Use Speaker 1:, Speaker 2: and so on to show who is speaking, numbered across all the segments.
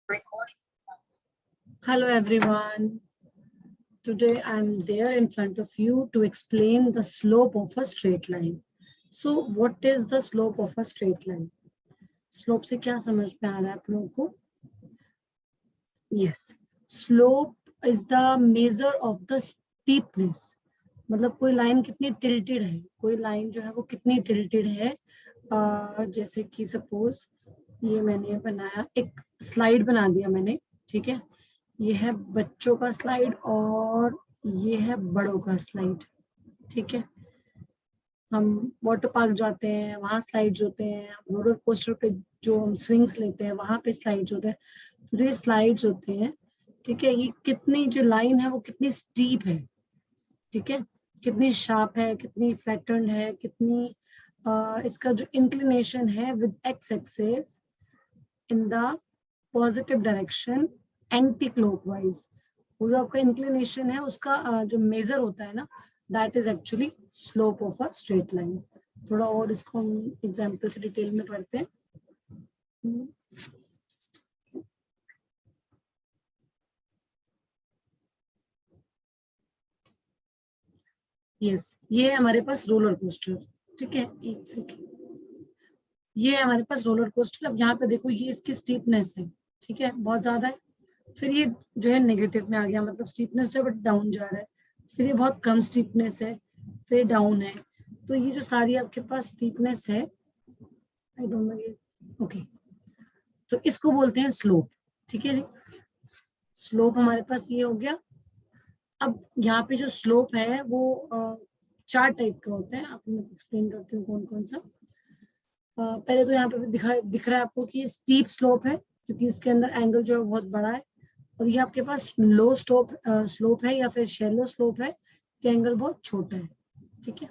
Speaker 1: Hello everyone. Today I'm there in front of you to explain the slope of a straight line. So what is the slope of a straight line? Slope से क्या समझ में आ रहा है आप लोगों को? Yes. Slope is the measure of the steepness. मतलब कोई लाइन कितनी टिल्टेड है, कोई लाइन जो है वो कितनी टिल्टेड है. जैसे कि सपोज ये मैंने बनाया, एक स्लाइड बना दिया मैंने, ठीक है. ये है बच्चों का स्लाइड और ये है बड़ों का स्लाइड, ठीक है. हम वाटर पार्क जाते हैं, वहां स्लाइड्स होते हैं. रोलर कोस्टर पे जो हम स्विंग्स लेते हैं वहां पे स्लाइड्स होते हैं. तो जो ये स्लाइड्स होते हैं, ठीक है, ये कितनी जो लाइन है वो कितनी स्टीप है, ठीक है, कितनी शार्प है, कितनी फ्लैटन्ड है, कितनी इसका जो इंक्लिनेशन है with x axis in the positive direction anti clockwise. वो जो आपका इंक्लिनेशन है उसका जो मेजर होता है ना, that is actually slope of a straight line. थोड़ा और इसको हम एग्जांपल से डिटेल में पढ़ते हैं. यस, ये है हमारे पास रोलर कोस्टर, ठीक है. एक सेकेंड, ये है हमारे पास रोलर कोस्टर. अब यहाँ पे देखो ये इसकी स्टीपनेस है, ठीक है, बहुत ज्यादा है. फिर ये जो है नेगेटिव में आ गया, मतलब स्टीपनेस है बट डाउन जा रहा है. फिर ये बहुत कम स्टीपनेस है, फिर डाउन है. तो ये जो सारी आपके पास स्टीपनेस है, आई डोंट नो ये, ओके, तो इसको बोलते हैं स्लोप, ठीक है जी. स्लोप हमारे पास ये हो गया. अब यहाँ पे जो स्लोप है वो चार टाइप का होता है. आपको मैं एक्सप्लेन करती हूँ कौन कौन सा. पहले तो यहाँ पे दिख रहा है आपको कि स्टीप स्लोप है, क्योंकि इसके अंदर एंगल जो है बहुत बड़ा है. और ये आपके पास लो स्लोप है या फिर शैलो स्लोप है कि एंगल बहुत छोटा है, ठीक है.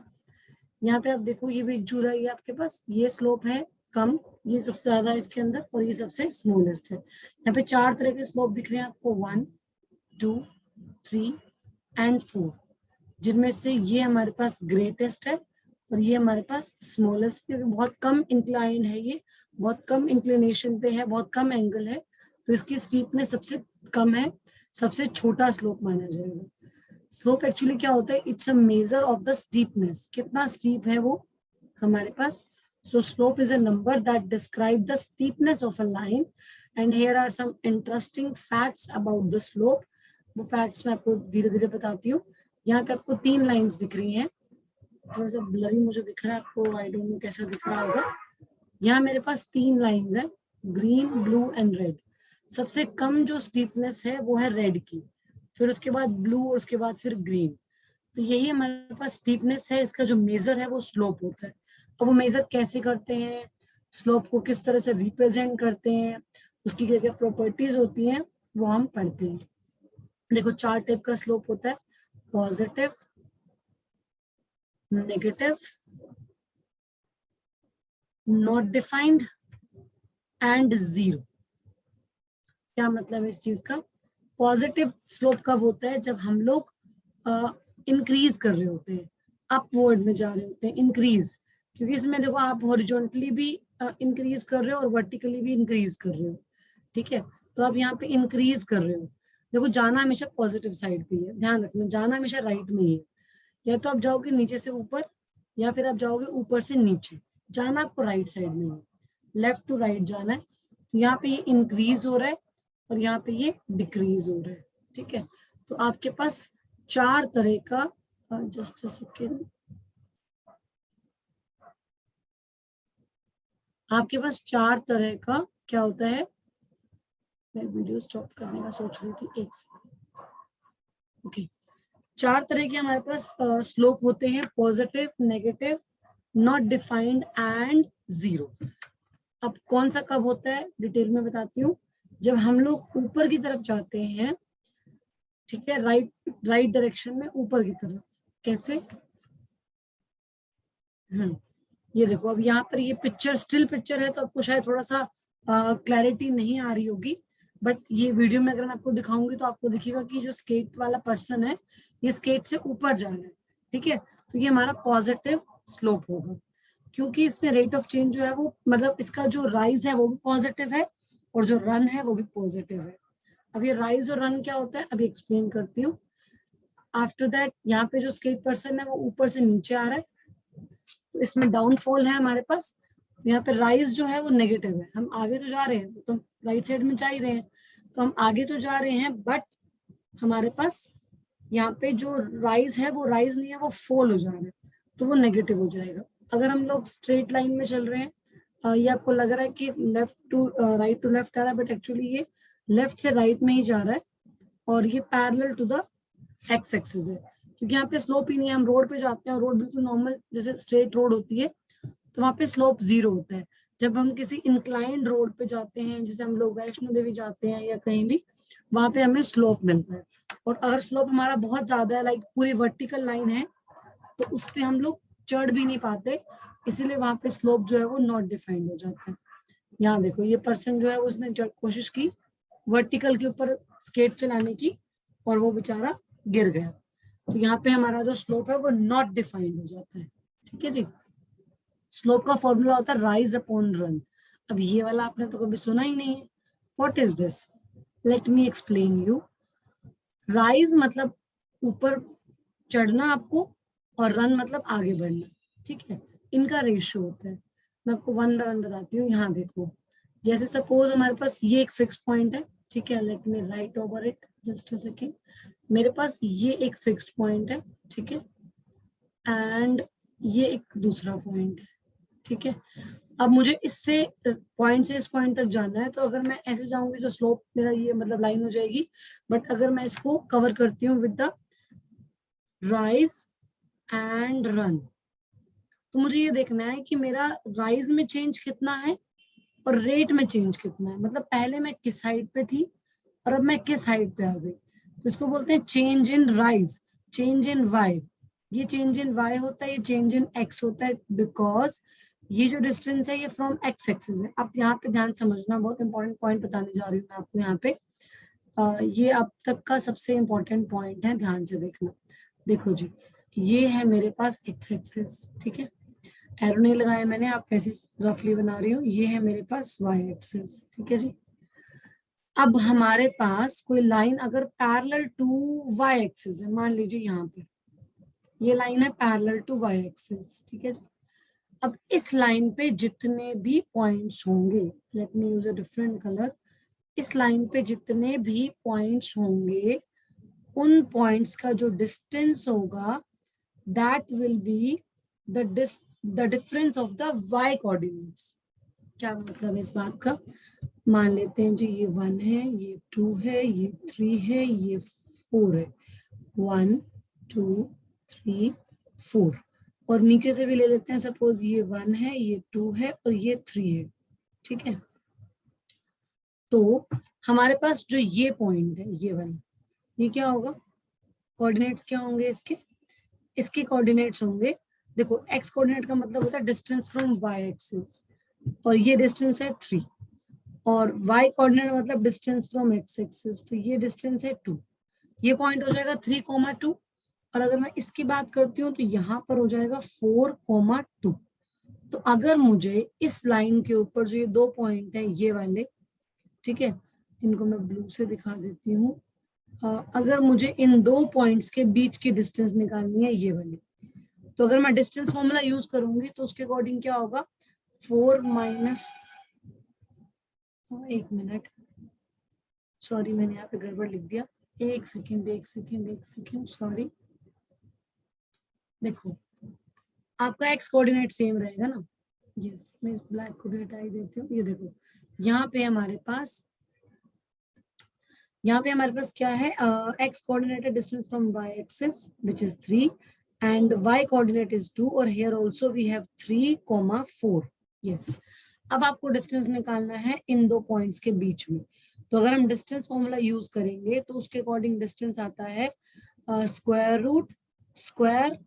Speaker 1: यहाँ पे आप देखो ये भी जुड़ा है, ये आपके पास ये स्लोप है कम, ये सबसे ज्यादा है इसके अंदर, और ये सबसे स्मॉलेस्ट है. यहाँ पे चार तरह के स्लोप दिख रहे हैं आपको, 1, 2, 3 एंड 4, जिनमें से ये हमारे पास ग्रेटेस्ट है और ये हमारे पास स्मॉलेस्ट, क्योंकि बहुत कम इंक्लाइंड है, ये बहुत कम इंक्लिनेशन पे है, बहुत कम एंगल है, तो इसकी स्टीपनेस सबसे कम है, सबसे छोटा स्लोप माना जाएगा. स्लोप एक्चुअली क्या होता है? It's a measure of the steepness, कितना स्टीप है वो हमारे पास. So slope is a number that describe the steepness of a line. And here are some interesting facts about the slope. वो फैक्ट्स मैं आपको धीरे धीरे बताती हूँ. यहाँ पे आपको 3 लाइंस दिख रही हैं, थोड़ा सा ब्लरी मुझे दिख रहा है आपको, आई डोंट नो कैसा दिख रहा होगा. यहाँ मेरे पास 3 लाइंस है, ग्रीन, ब्लू एंड रेड. सबसे कम जो स्टीपनेस है वो है रेड की, फिर उसके बाद ब्लू और उसके बाद फिर ग्रीन. तो यही हमारे पास स्टीपनेस है. इसका जो मेजर है वो स्लोप होता है. अब वो मेजर कैसे करते हैं, स्लोप को किस तरह से रिप्रेजेंट करते हैं, उसकी क्या क्या प्रॉपर्टीज होती हैं, वो हम पढ़ते हैं. देखो 4 टाइप का स्लोप होता है, positive, negative, not defined and zero. क्या मतलब है इस चीज का? पॉजिटिव स्लोप कब होता है? जब हम लोग इंक्रीज कर रहे होते हैं, अपवर्ड में जा रहे होते हैं, इंक्रीज. क्योंकि इसमें देखो आप हॉरिजॉन्टली भी इंक्रीज कर रहे हो और वर्टिकली भी इंक्रीज कर रहे हो, ठीक है. तो आप यहाँ पे इंक्रीज कर रहे हो. देखो जाना हमेशा पॉजिटिव साइड पे है, ध्यान रखना, जाना हमेशा राइट में ही है. या तो आप जाओगे नीचे से ऊपर या फिर आप जाओगे ऊपर से नीचे. जाना आपको राइट साइड में है, लेफ्ट टू राइट जाना है. तो यहाँ पे ये इंक्रीज हो रहा है और यहाँ पे ये डिक्रीज हो रहा है, ठीक है. तो आपके पास 4 तरह का, जस्ट सेकेंड, आपके पास 4 तरह का क्या होता है. मैं वीडियो स्टॉप करने का सोच रही थी, एक सेकंड, ओके. 4 तरह के हमारे पास स्लोप होते हैं, positive, negative, not defined and zero. अब कौन सा कब होता है डिटेल में बताती हूँ. जब हम लोग ऊपर की तरफ जाते हैं, ठीक है, राइट डायरेक्शन में ऊपर की तरफ. कैसे? ये देखो, अब यहाँ पर ये पिक्चर स्टिल पिक्चर है तो आपको शायद थोड़ा सा क्लैरिटी नहीं आ रही होगी, बट ये वीडियो में अगर मैं आपको दिखाऊंगी तो आपको दिखेगा कि जो स्केट वाला पर्सन है ये स्केट से ऊपर जा रहा है, ठीक है. तो ये हमारा पॉजिटिव स्लोप होगा, क्योंकि इसमें रेट ऑफ चेंज जो है वो, मतलब इसका जो राइज है वो भी पॉजिटिव है और जो रन है वो भी पॉजिटिव है। अब ये राइज और रन क्या होता है अभी एक्सप्लेन करती हूँ। आफ्टर दैट यहाँ पे जो स्केट पर्सन है वो ऊपर से नीचे आ रहा है, तो इसमें डाउनफॉल है हमारे पास। यहाँ पे राइज जो है वो नेगेटिव है, हम आगे तो जा रहे हैं, तो राइट साइड में जा ही रहे हैं, तो हम आगे तो जा रहे हैं, बट हमारे पास यहाँ पे जो राइज है वो राइज नहीं है, वो फॉल हो जा रहा है, तो वो नेगेटिव हो जाएगा। अगर हम लोग स्ट्रेट लाइन में चल रहे हैं, ये आपको लग रहा है कि left to right to left आ रहा है, बट एक्चुअली ये लेफ्ट से राइट में ही जा रहा है, और ये parallel to the x axis है, क्योंकि यहाँ पे स्लोप ही नहीं है। हम रोड पे जाते हैं, रोड बिल्कुल नॉर्मल जैसे स्ट्रेट रोड होती है, तो वहाँ पे स्लोप 0 होता है। जब हम किसी इंक्लाइंड रोड पे जाते हैं, जैसे हम लोग वैष्णो देवी जाते हैं या कहीं भी, वहां पे हमें स्लोप मिलता है। और अगर स्लोप हमारा बहुत ज्यादा है, लाइक पूरी वर्टिकल लाइन है, तो उस पे हम लोग चढ़ भी नहीं पाते, इसीलिए वहां पे स्लोप जो है वो नॉट डिफाइंड हो जाता है। यहाँ देखो ये पर्सन जो है उसने कोशिश की वर्टिकल के ऊपर स्केट चलाने की, और वो बेचारा गिर गया, तो यहाँ पे हमारा जो स्लोप है वो नॉट डिफाइंड हो जाता है। ठीक है जी। स्लोप का फॉर्मूला होता है राइज अपॉन रन। अब ये वाला आपने तो कभी सुना ही नहीं है, what is this, let me explain you. Rise मतलब ऊपर चढ़ना आपको, और रन मतलब आगे बढ़ना, ठीक है, इनका रेशियो होता है। मैं आपको 1 बाय 1 बताती हूँ। यहाँ देखो, जैसे सपोज हमारे पास ये एक फिक्स पॉइंट है, ठीक है, let me right over it just a second. मेरे पास ये एक फिक्स्ड पॉइंट है, ठीक है, एंड ये एक दूसरा पॉइंट है, ठीक है। अब मुझे इससे पॉइंट से इस पॉइंट तक जाना है, तो अगर मैं ऐसे जाऊंगी तो स्लोप मेरा ये मतलब लाइन हो जाएगी, बट अगर मैं इसको कवर करती हूँ with the rise and run, तो मुझे ये देखना है कि मेरा राइज में चेंज कितना है और रेट में चेंज कितना है, मतलब पहले मैं किस हाइट पे थी और अब मैं किस हाइट पे आ गई। तो इसको बोलते हैं change in rise, change in y. ये चेंज इन वाई होता है, ये चेंज इन एक्स होता है, बिकॉज ये जो डिस्टेंस है ये फ्रॉम एक्स एक्सिस है। आप यहाँ पे ध्यान समझना, बहुत इंपॉर्टेंट पॉइंट बताने जा रही हूँ मैं आपको यहाँ पे। ये अब तक का सबसे इंपॉर्टेंट पॉइंट है, ध्यान से देखना। देखो जी, ये है मेरे पास एक्स एक्सिस, ठीक है, एरो नहीं लगाया मैंने, आप ऐसे रफली बना रही हूँ। ये है मेरे पास वाई एक्सिस, ठीक है जी। अब हमारे पास कोई लाइन अगर पैरेलल टू वाई एक्सिस है, मान लीजिए यहाँ पे ये लाइन है पैरेलल टू वाई एक्सिस, ठीक है जी। अब इस लाइन पे जितने भी पॉइंट्स होंगे, let me use a different colour, इस लाइन पे जितने भी पॉइंट्स होंगे, उन पॉइंट्स का जो डिस्टेंस होगा, that will be the difference of the y coordinates. क्या मतलब इस बात का, मान लेते हैं जी ये 1 है, ये 2 है, ये 3 है, ये 4 है, 1 2 3 4, और नीचे से भी ले लेते हैं, सपोज ये 1 है, ये 2 है और ये 3 है, ठीक है। तो हमारे पास जो ये पॉइंट है, ये वाला, ये क्या होगा, कोऑर्डिनेट्स क्या होंगे इसके, इसके कोऑर्डिनेट्स होंगे, देखो एक्स कोऑर्डिनेट का मतलब होता है डिस्टेंस फ्रॉम वाई एक्सिस, और ये डिस्टेंस है 3, और y कोऑर्डिनेट मतलब डिस्टेंस फ्रॉम x एक्सिस, तो ये डिस्टेंस है 2, ये पॉइंट हो जाएगा 3,2, और अगर मैं इसकी बात करती हूँ तो यहाँ पर हो जाएगा 4,2। तो अगर मुझे इस लाइन के ऊपर जो ये 2 पॉइंट है ये वाले, ठीक है, इनको मैं ब्लू से दिखा देती हूँ। अगर मुझे इन 2 पॉइंट्स के बीच की डिस्टेंस निकालनी है ये वाली, तो अगर मैं डिस्टेंस फॉर्मूला यूज करूंगी तो उसके अकॉर्डिंग क्या होगा, 4 माइनस, एक मिनट, सॉरी मैंने यहाँ पे गड़बड़ लिख दिया, एक सेकेंड, सॉरी। देखो आपका एक्स कोऑर्डिनेट सेम रहेगा ना, यस, मैं इस ब्लैक को भी हटा ही देती हूँ। ये देखो यहाँ पे हमारे पास क्या है, x coordinate distance from y axis which is 3 and y coordinate is 2, और here also we have 3,4, yes. अब आपको डिस्टेंस निकालना है इन 2 पॉइंट्स के बीच में, तो अगर हम डिस्टेंस फॉर्मूला यूज करेंगे तो उसके अकॉर्डिंग डिस्टेंस आता है square root square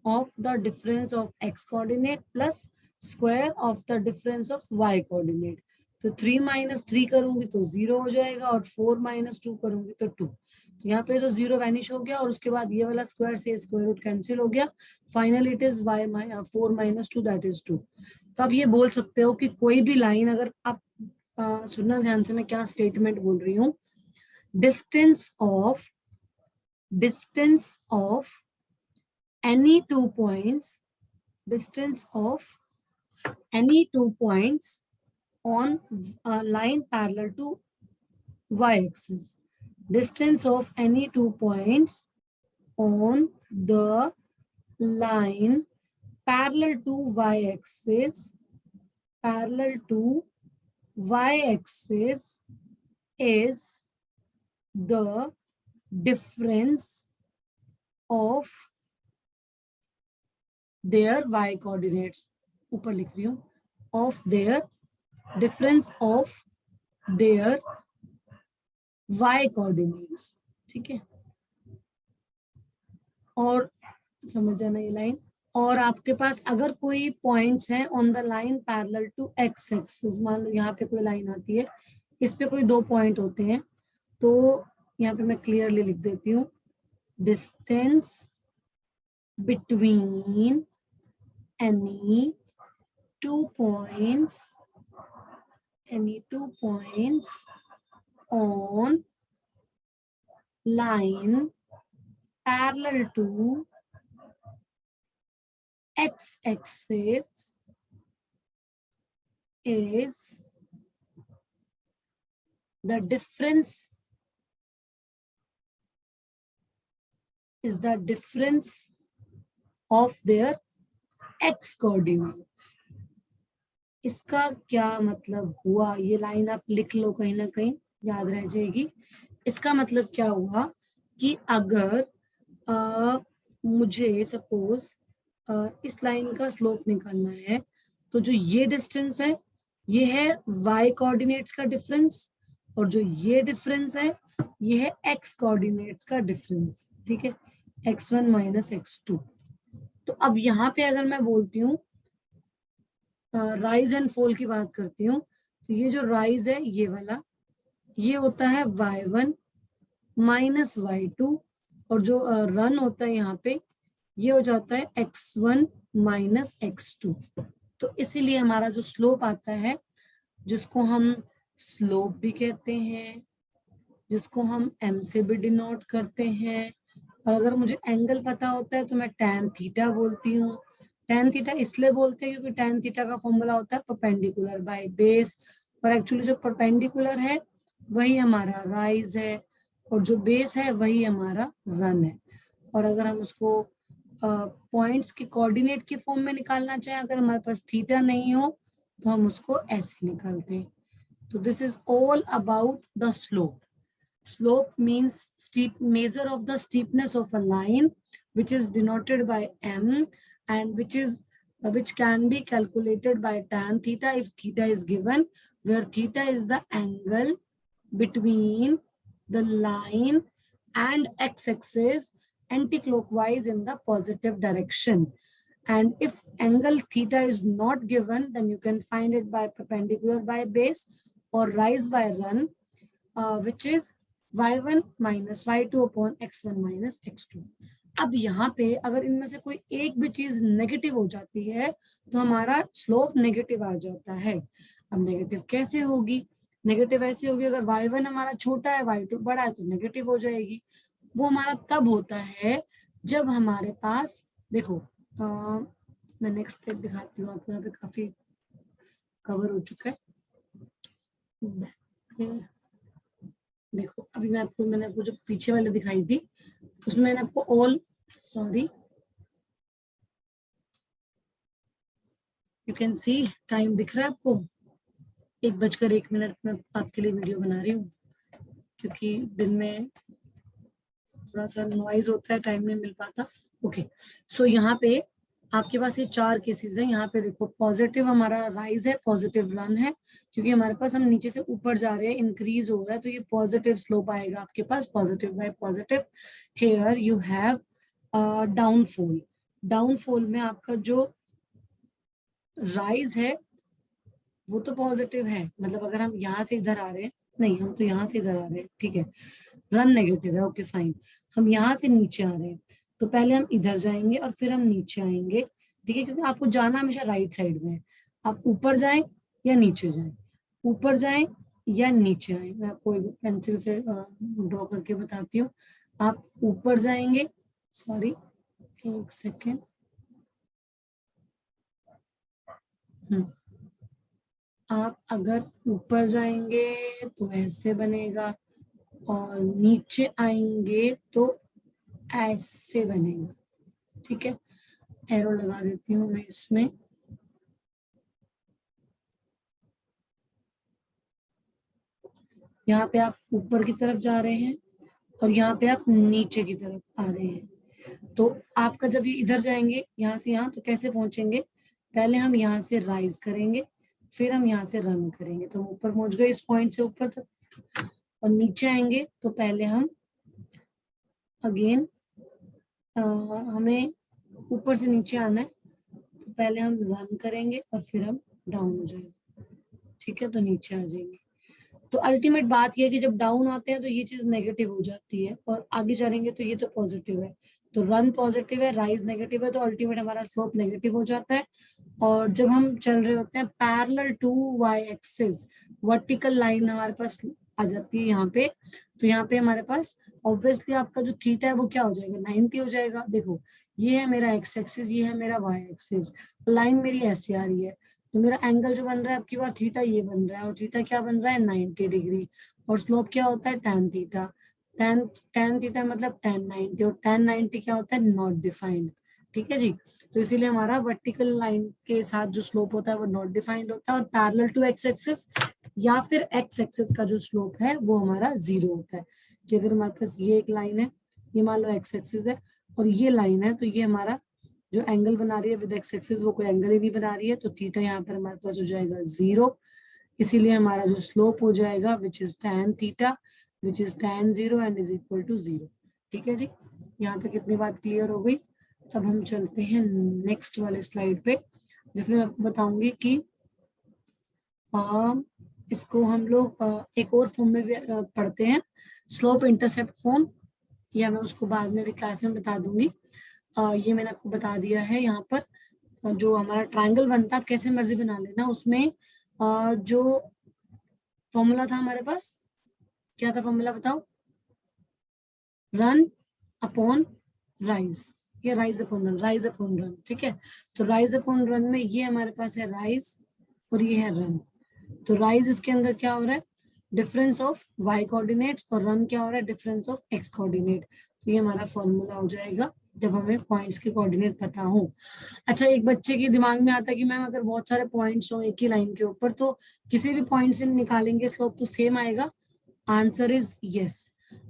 Speaker 1: of the difference of x coordinate plus square of the difference of y coordinate. तो 3 माइनस 3 करूंगी तो 0 हो जाएगा, और 4 माइनस 2 करूंगी तो 2, तो यहाँ पे तो 0 वैनिश हो गया, और उसके बाद ये वाला स्क्वायर से स्क्वायर रूट कैंसिल हो गया, finally it is y 4 minus 2 that is 2। तो आप ये बोल सकते हो कि कोई भी लाइन अगर आप सुनना ध्यान से, मैं क्या स्टेटमेंट बोल रही हूँ। Distance of any 2 points, distance of any 2 points on a line parallel to y-axis. Distance of any 2 points on the line parallel to y-axis, is the difference of their y coordinates. ऊपर लिख रही हूँ, of their difference of their y coordinates. ठीक है, और समझ जाना ये लाइन। और आपके पास अगर कोई पॉइंट्स हैं on the line parallel to x axis, मान लो यहाँ पे कोई लाइन आती है, इस पे कोई 2 पॉइंट होते हैं, तो यहाँ पे मैं क्लियरली लिख देती हूँ, distance between any 2 points on line parallel to x-axis is the difference of their x coordinates. इसका क्या मतलब हुआ, ये लाइन आप लिख लो, कहीं ना कहीं याद रह जाएगी। इसका मतलब क्या हुआ कि अगर मुझे सपोज इस लाइन का स्लोप निकालना है, तो जो ये डिस्टेंस है ये है y कोऑर्डिनेट्स का डिफरेंस, और जो ये डिफरेंस है ये है x कोऑर्डिनेट्स का डिफरेंस। ठीक है, x1 माइनस x2। तो अब यहाँ पे अगर मैं बोलती हूँ राइज एंड फॉल की बात करती हूँ, तो ये जो राइज है ये वाला, ये होता है y1 माइनस y2, और जो रन होता है यहाँ पे ये हो जाता है x1 माइनस x2। तो इसीलिए हमारा जो स्लोप आता है, जिसको हम स्लोप भी कहते हैं, जिसको हम m से भी डिनोट करते हैं, और अगर मुझे एंगल पता होता है तो मैं tan थीटा बोलती हूँ। tan थीटा इसलिए बोलते हैं क्योंकि tan थीटा का फॉर्मूला होता है परपेंडिकुलर बाय बेस, और एक्चुअली जो परपेंडिकुलर है वही हमारा राइज है, और जो बेस है वही हमारा रन है। और अगर हम उसको पॉइंट्स के कोऑर्डिनेट के फॉर्म में निकालना चाहें, अगर हमारे पास थीटा नहीं हो तो हम उसको ऐसे निकालते हैं। तो this is all about the slope. Slope means steep measure of the steepness of a line, which is denoted by m, and which can be calculated by tan theta if theta is given, where theta is the angle between the line and x-axis anti-clockwise in the positive direction. And if angle theta is not given, then you can find it by perpendicular by base or rise by run, which is y1 minus y2 upon x1 minus x2। अब यहाँ पे अगर इनमें से कोई एक भी चीज नेगेटिव हो जाती है तो हमारा स्लोप नेगेटिव आ जाता है। अब नेगेटिव कैसे होगी? नेगेटिव ऐसे होगी, अगर y1 हमारा छोटा है y2 बड़ा है तो नेगेटिव हो जाएगी। वो हमारा तब होता है जब हमारे पास, देखो मैं नेक्स्ट पेज दिखाती हूँ आपको, यहाँ पे काफी कवर हो चुका है। देखो अभी मैंने आपको जो पीछे वाले दिखाई थी उसमें मैंने आपको all, sorry, you can see time दिख रहा है आपको, 1:01 में आपके लिए वीडियो बना रही हूँ क्योंकि दिन में थोड़ा सा नॉइज होता है, टाइम नहीं मिल पाता। ओके, सो यहाँ पे आपके पास ये 4 केसेस हैं। यहाँ पे देखो पॉजिटिव हमारा राइज है, पॉजिटिव रन है, क्योंकि हमारे पास हम नीचे से ऊपर जा रहे हैं, इंक्रीज हो रहा है, तो ये पॉजिटिव स्लोप आएगा आपके पास, positive by positive. Here you have downfall. Downfall में आपका जो राइज है वो तो पॉजिटिव है, मतलब अगर हम यहाँ से इधर आ रहे हैं, नहीं हम तो यहाँ से इधर आ रहे हैं, ठीक है, रन नेगेटिव है, ओके फाइन। हम यहाँ से नीचे आ रहे हैं तो पहले हम इधर जाएंगे और फिर हम नीचे आएंगे, ठीक है, क्योंकि आपको जाना हमेशा राइट साइड में है, आप ऊपर जाएं या नीचे जाएं। ऊपर जाएं या नीचे आए। मैं आपको एक पेंसिल से ड्रॉ करके बताती हूँ। आप ऊपर जाएंगे, सॉरी एक सेकेंड, आप अगर ऊपर जाएंगे तो ऐसे बनेगा, और नीचे आएंगे तो ऐसे बनेगा। ठीक है, एरो लगा देती हूँ मैं इसमें। यहाँ पे आप ऊपर की तरफ जा रहे हैं और यहाँ पे आप नीचे की तरफ आ रहे हैं। तो आपका जब ये इधर जाएंगे यहाँ से यहाँ, तो कैसे पहुंचेंगे? पहले हम यहाँ से राइज करेंगे, फिर हम यहाँ से रन करेंगे, तो हम ऊपर पहुंच गए इस पॉइंट से ऊपर तक। और नीचे आएंगे तो पहले हम अगेन हमें ऊपर से नीचे आना है, तो पहले हम रन करेंगे और फिर हम डाउन हो जाएंगे। ठीक है, तो नीचे आ जाएंगे। तो अल्टीमेट बात यह है कि जब डाउन आते हैं तो ये चीज नेगेटिव हो जाती है, और आगे चलेंगे तो ये तो पॉजिटिव है। तो रन पॉजिटिव है, राइज नेगेटिव है, तो अल्टीमेट हमारा स्लोप नेगेटिव हो जाता है। और जब हम चल रहे होते हैं parallel to y axis, vertical line हमारे पास आ जाती है यहाँ पे। तो यहाँ पे हमारे पास ऑब्वियसली आपका जो थीटा है वो क्या हो जाएगा, 90 हो जाएगा। देखो ये है मेरा एक्स एक्सिस, ये है मेरा वाई एक्सिस, लाइन मेरी ऐसे आ रही है। तो मेरा एंगल जो बन रहा है आपकी बार थीटा ये बन रहा है, और थीटा क्या बन रहा है, 90 डिग्री। और स्लोप क्या होता है, tan थीटा। tan थीटा मतलब tan 90, और tan 90 क्या होता है, नॉट डिफाइंड। ठीक है जी। तो इसीलिए हमारा वर्टिकल लाइन के साथ जो स्लोप होता है वो नॉट डिफाइंड होता है, और पैरेलल टू एक्स एक्सिस या फिर एक्स एक्सिस का जो स्लोप है वो हमारा 0 होता है। कि अगर हमारे पास ये एक लाइन है, ये मान लो एक्स एक्सिस है, और ये लाइन है, तो ये हमारा जो एंगल बना रही है विद एक्स एक्सिस वो कोई एंगल ही नहीं बना रही है, तो थीटा यहाँ पर हमारे पास हो जाएगा 0। इसीलिए हमारा जो स्लोप हो जाएगा which is tan theta, which is tan 0 and is equal to 0। ठीक है जी, यहाँ तक इतनी बात क्लियर हो गई। अब हम चलते हैं नेक्स्ट वाले स्लाइड पे, जिसमें मैं आपको बताऊंगी कि इसको हम लोग एक और फॉर्म में भी पढ़ते हैं, स्लोप इंटरसेप्ट फॉर्म, या मैं उसको बाद में भी क्लास में बता दूंगी। ये मैंने आपको बता दिया है यहाँ पर। जो हमारा ट्रायंगल बनता है कैसे मर्जी बना लेना, उसमें जो फॉर्मूला था हमारे पास, क्या था फॉर्मूला बताओ, रन अपॉन राइज, या rise upon run, rise upon run. ठीक है, तो राइज अपॉन रन में ये हमारे पास है राइज और ये है रन। तो राइज इसके अंदर क्या हो रहा है, डिफरेंस ऑफ वाई कोऑर्डिनेट्स, और रन क्या हो रहा है, डिफरेंस ऑफ एक्स कोऑर्डिनेट। तो ये हमारा फॉर्मूला हो जाएगा जब हमें पॉइंट्स के कोऑर्डिनेट पता हो। अच्छा, एक बच्चे के दिमाग में आता है कि मैम अगर बहुत सारे पॉइंट्स हो एक ही लाइन के ऊपर तो किसी भी पॉइंट से निकालेंगे स्लोप तो सेम आएगा। Answer is yes.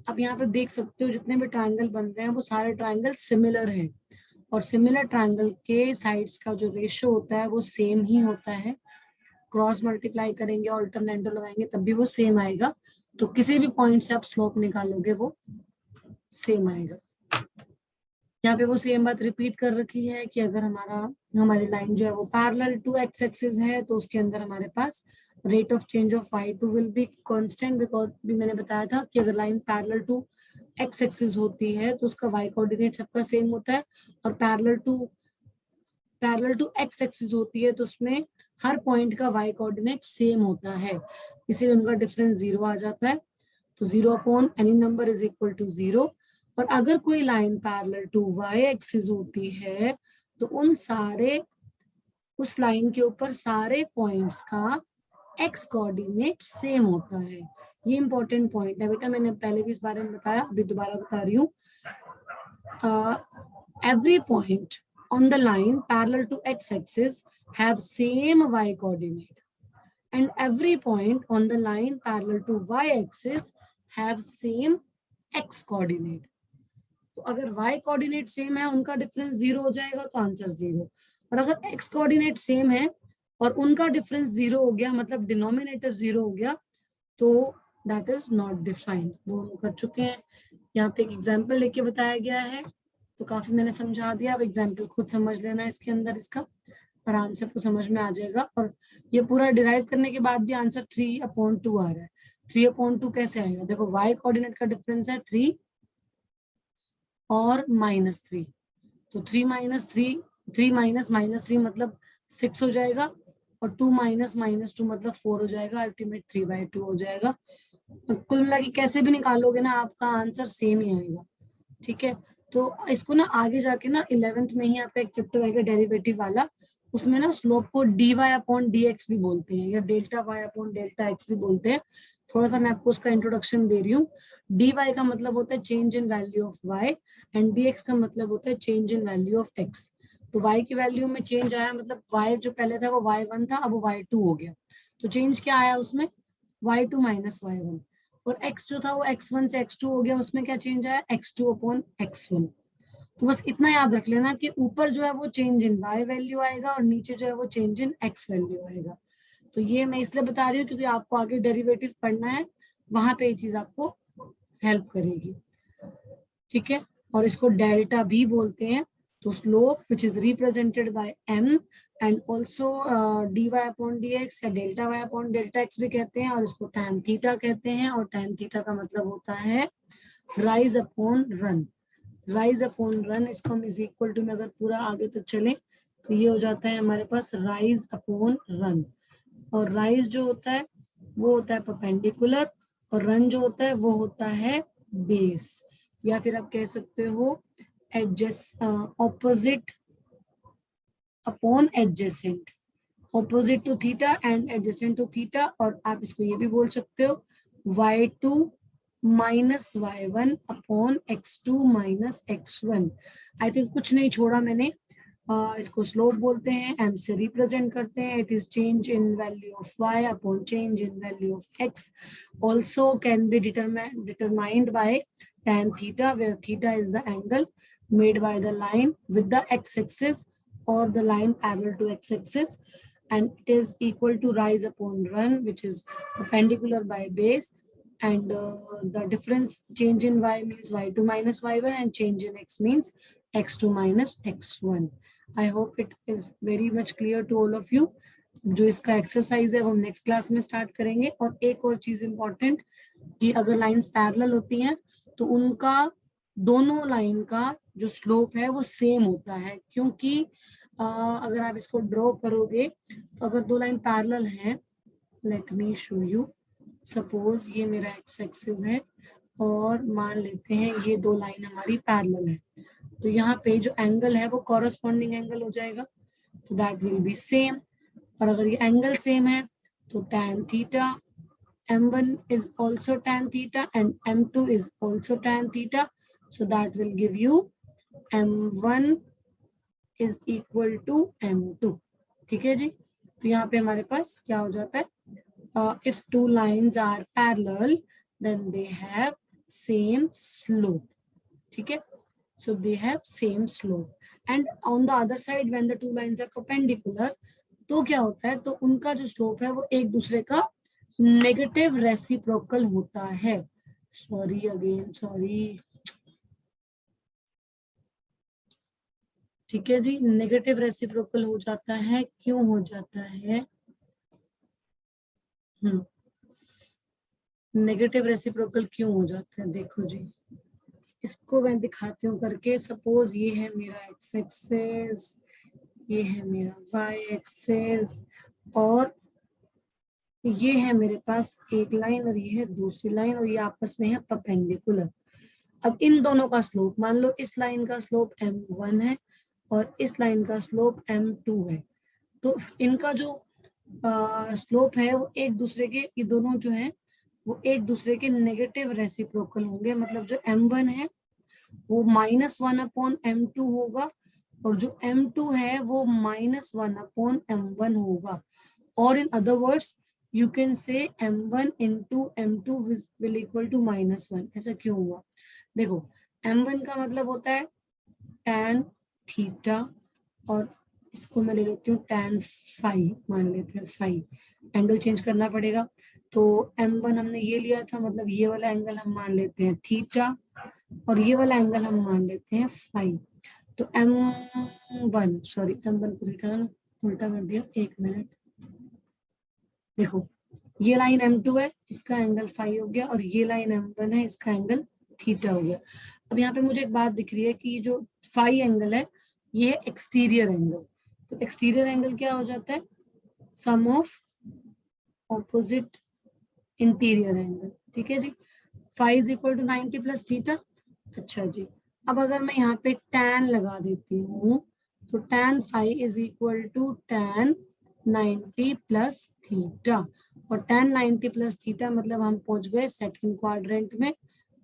Speaker 1: अब यहाँ पे देख सकते हो जितने भी ट्रायंगल बन रहे हैं वो सारे ट्रायंगल सिमिलर हैं, और सिमिलर ट्रायंगल के साइड्स का जो रेशियो होता है वो सेम ही होता है। क्रॉस मल्टीप्लाई करेंगे, ऑल्टरनेटिव लगाएंगे तब भी वो सेम आएगा। तो किसी भी पॉइंट से आप स्लोप निकालोगे वो सेम आएगा। यहाँ पे वो सेम बात रिपीट कर रखी है कि अगर हमारी लाइन जो है वो पैरेलल टू एक्स एक्सिस है तो उसके अंदर हमारे पास rate of change of y2 will be constant, because भी मैंने बताया था कि अगर line parallel to x axis होती है तो उसका y कोऑर्डिनेट सबका सेम होता है, और पैरेलल टू एक्स एक्सिस होती है तो उसमें हर पॉइंट का y कोऑर्डिनेट सेम होता है, इसीलिए उनका डिफरेंस 0 आ जाता है। तो 0 upon any number is equal to 0। और अगर कोई line parallel to y axis होती है तो उस लाइन के ऊपर सारे पॉइंट्स का x कोऑर्डिनेट सेम होता है। ये इंपॉर्टेंट पॉइंट है बेटा, मैंने पहले भी इस बारे में बताया, अभी दोबारा बता रही हूँ। Every point on the line parallel to x-axis have same y coordinate, and every point on the line parallel to y-axis have same x coordinate. तो अगर y कोऑर्डिनेट सेम है उनका डिफरेंस 0 हो जाएगा तो आंसर 0, और अगर x कोऑर्डिनेट सेम है और उनका डिफरेंस 0 हो गया मतलब डिनोमिनेटर 0 हो गया तो दैट इज नॉट डिफाइंड। वो हम कर चुके हैं, यहाँ पे एक एग्जांपल लेके बताया गया है तो काफी मैंने समझा दिया। अब एग्जांपल खुद समझ लेना इसके अंदर, इसका आराम से आपको समझ में आ जाएगा। और ये पूरा डिराइव करने के बाद भी आंसर 3/2 आ रहा है। 3/2 कैसे आएगा, देखो y कोऑर्डिनेट का डिफरेंस है 3 और -3, तो 3 - 3 3 - -3 मतलब 6 हो जाएगा, और 2 माइनस माइनस 2 मतलब 4 हो जाएगा, अल्टीमेट 3/2 हो जाएगा। तो कुल मिला के कैसे भी निकालोगे ना आपका आंसर सेम ही आएगा, ठीक है। तो इसको ना आगे जाके ना 11th में ही आपका एक चैप्टर आएगा डेरिवेटिव वाला, उसमें ना स्लोप को dy अपॉन dx भी बोलते हैं या delta y upon delta x भी बोलते हैं। थोड़ा सा मैं आपको उसका इंट्रोडक्शन दे रही हूँ। dy का मतलब होता है change in value of y and dx का मतलब होता है change in value of x। तो y की वैल्यू में चेंज आया, मतलब y जो पहले था वो y1 था, अब वो y2 हो गया। तो चेंज क्या आया उसमें, y2 माइनस y1। और x जो था वो x1 से x2 हो गया, उसमें क्या चेंज आया, x2 अपॉन x1। तो बस इतना याद रख लेना कि ऊपर जो है वो चेंज इन y वैल्यू आएगा और नीचे जो है वो चेंज इन x वैल्यू आएगा। तो ये मैं इसलिए बता रही हूँ क्योंकि आपको आगे डेरिवेटिव पढ़ना है, वहां पे ये चीज आपको हेल्प करेगी, ठीक है। और इसको डेल्टा भी बोलते हैं। तो slope which is represented by m and also dy upon dx या delta y upon delta x भी कहते हैं, और इसको tan थीटा कहते हैं। और tan थीटा का मतलब होता है rise upon run. Rise upon run, इसको हम इज इक्वल टू में अगर पूरा आगे तक चले तो ये हो जाता है हमारे पास राइज अपॉन रन। और राइज जो होता है वो होता है परपेंडिकुलर, और रन जो होता है वो होता है बेस, या फिर आप कह सकते हो adjust opposite upon adjacent, opposite to theta and adjacent to theta. और आप इसको ये भी बोल सकते हो y2 minus y1 upon x2 minus x1। I think कुछ नहीं छोड़ा मैंने। इसको स्लोप बोलते हैं, m से रिप्रेजेंट करते हैं। It is change in value of y upon change in value of x, also can be determined by tan theta, where theta is the angle made by the line with the x-axis or the line parallel to x-axis, and it is equal to rise upon run, which is perpendicular by base. And the difference change in y means y2 minus y1 and change in x means x2 minus x1. I hope it is very much clear to all of you. जो इसका exercise है वो हम next class में start करेंगे। और एक और चीज इंपॉर्टेंट कि अगर लाइंस पैरेलल होती हैं तो उनका दोनों लाइन का जो स्लोप है वो सेम होता है, क्योंकि अगर आप इसको ड्रॉ करोगे तो अगर दो लाइन पैरेलल हैं, let me show you, suppose ये मेरा एक्स एक्सिस है और मान लेते हैं ये दो लाइन हमारी पैरेलल है, तो यहाँ पे जो एंगल है वो कॉरस्पॉन्डिंग एंगल हो जाएगा, तो दैट विल बी सेम। और अगर ये एंगल सेम है तो tan theta m1 is also tan theta and m2 is also tan theta, so that will give you m1 is equal to m2, ठीक है जी। तो यहाँ पे हमारे पास क्या हो जाता है, if two lines are parallel then they have same slope, ठीक है। So they have same slope, and on the other side when the two lines are perpendicular, तो क्या होता है, तो उनका जो स्लोप है वो एक दूसरे का नेगेटिव रेसिप्रोकल होता है। सॉरी अगेन, सॉरी, ठीक है जी, नेगेटिव रेसिप्रोकल हो जाता है। क्यों हो जाता है, नेगेटिव रेसिप्रोकल क्यों हो जाता है, देखो जी इसको मैं दिखाती हूँ करके। सपोज ये है मेरा एक्स एक्सेस, ये है मेरा वाई एक्सेस, और ये है मेरे पास एक लाइन और ये है दूसरी लाइन, और ये आपस में है परपेंडिकुलर। अब इन दोनों का स्लोप, मान लो इस लाइन का स्लोप m1 है और इस लाइन का स्लोप m2 है, तो इनका जो स्लोप है वो एक दूसरे के, ये दोनों जो है वो एक दूसरे के नेगेटिव रेसिप्रोकल होंगे। मतलब जो m1 है वो -1 अपॉन m2 होगा, और जो m2 है वो -1 अपॉन m1 होगा। और in other words you can say m1 into m2 will equal to -1। ऐसा क्यों हुआ, देखो m1 का मतलब होता है tan थीटा, और इसको मैं ले लेती हूँ tan फाई, मान लेते हैं फाई, एंगल चेंज करना पड़ेगा। तो m1 हमने ये लिया था, मतलब ये वाला एंगल हम मान लेते हैं थीटा, और ये वाला एंगल हम मान लेते हैं फाई। तो m1, सॉरी m1 को उल्टा कर दिया, एक मिनट, देखो ये लाइन m2 है, इसका एंगल फाई हो गया, और ये लाइन m1 है, इसका एंगल थीटा हो गया। अब यहाँ पे मुझे एक बात दिख रही है कि जो फाई एंगल है ये है एक्सटीरियर एंगल। तो एक्सटीरियर एंगल क्या हो जाता है, sum of opposite interior angle, ठीक है जी। Phi is equal to 90 plus theta. अच्छा जी, अब अगर मैं यहाँ पे tan लगा देती हूँ तो tan phi is equal to tan 90 plus theta, और tan 90 प्लस थीटा मतलब हम पहुंच गए सेकंड क्वाड्रेंट में,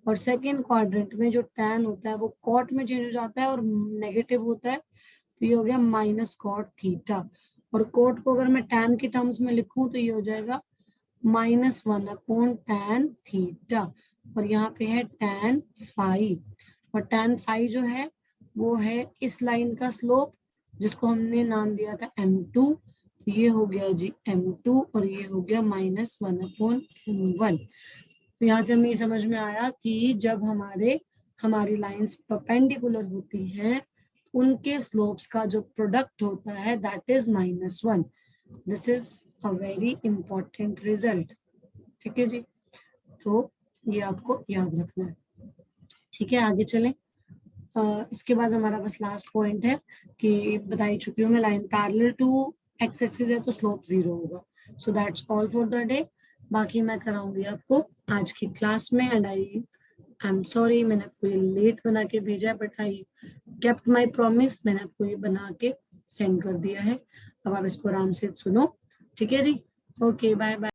Speaker 1: और सेकंड क्वाड्रेंट में जो tan होता है वो कॉट में चेंज हो जाता है और नेगेटिव होता है, तो ये हो गया माइनस कॉट थीटा, और कॉट को अगर मैं tan के टर्म्स में लिखूं तो ये हो जाएगा -1 अपॉन tan थीटा, और यहाँ पे है tan फाई, और tan फाई जो है वो है इस लाइन का स्लोप जिसको हमने नाम दिया था m2, तो ये हो गया जी m2 और ये हो गया -1 अपॉन m1। तो यहाँ से हमें समझ में आया कि जब हमारी लाइंस परपेंडिकुलर होती हैं उनके स्लोप्स का जो प्रोडक्ट होता है that is -1। This is a very important result, ठीक है जी। तो ये आपको याद रखना है, ठीक है। आगे चलें। इसके बाद हमारा बस लास्ट पॉइंट है कि बता ही चुकी हूँ मैं, line parallel to x axis है तो स्लोप 0 होगा। So that's all for the day. बाकी मैं कराऊंगी आपको आज की क्लास में, एंड आई एम सॉरी मैंने आपको ये लेट बना के भेजा है, but I kept my promise, मैंने आपको ये बना के सेंड कर दिया है। अब आप इसको आराम से सुनो, ठीक है जी। Okay, bye bye.